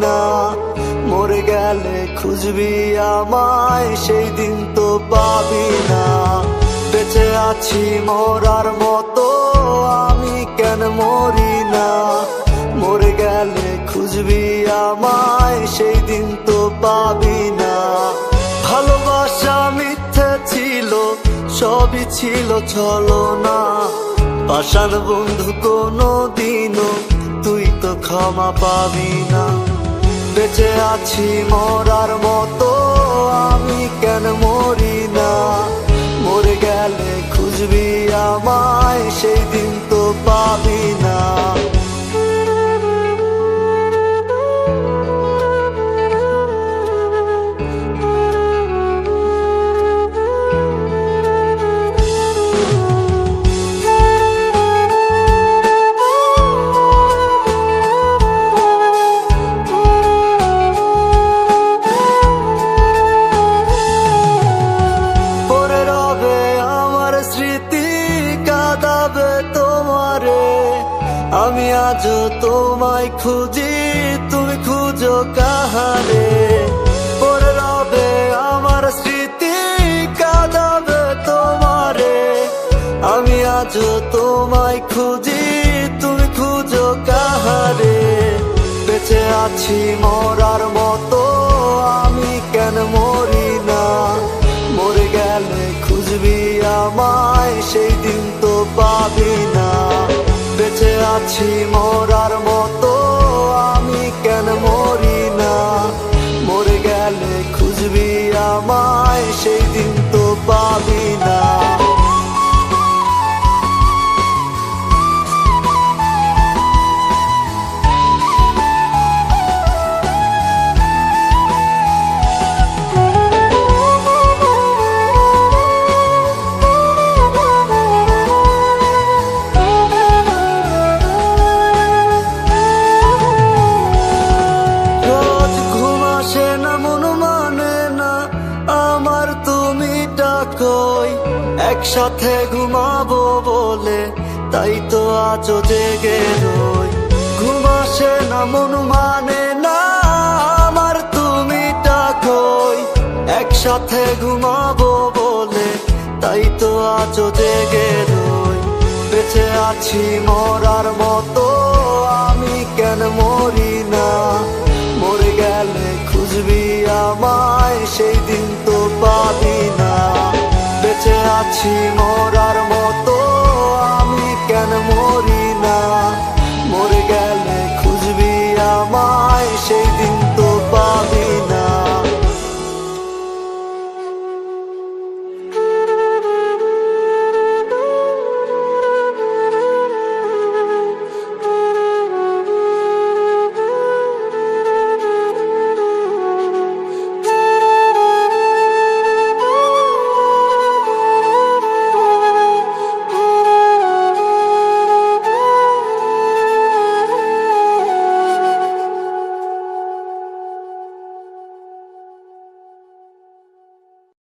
না। মরে গেলে খুঁজবি আমায়, সেই দিন তো পাবি না। বেঁচে আছি মরার মতো, আমি কেন মরি না। মরে গেলে খুঁজবি আমায়, সেই দিন তো পাবি না। ভালোবাসা মিথ্যে ছিল, সবই ছিল ছলনা। পাষাণ বন্ধু কোনো দিনও তুই তো ক্ষমা পাবি না। বেঁচে আছি মরার মতো, আমি কেন মরি না। মরে গেলে খুঁজবি আমায়, সেই দিন তো পাবি না। আমি আজও তোমায় খুঁজি, তুমি খুঁজো কাহারে। পড়ে রবে আমার স্মৃতি, কাঁদাবে তোমারে। আমি আজও তোমায় খুঁজি, তুমি খুঁজো কাহারে। বেঁচে আছি মরার মতো, আমি কেন মরি না। মরে গেলে খুঁজবি আমায়, সেই দিন তো পাবি না। বেঁচে আছি মরার মতো, আমি কেন মরি না। মরে গেলে খুঁজবি আমায়, সেই দিন তো পাবি না। একসাথে ঘুমাবো বলে তাই তো আজও জেগে রই। ঘুম আসে না, মন মানে না আমার, তুমি ডাকোই। একসাথে ঘুমাবো বলে তাই তো আজও জেগে রই। বেঁচে আছি মরার মতো, আমি কেন মরি না।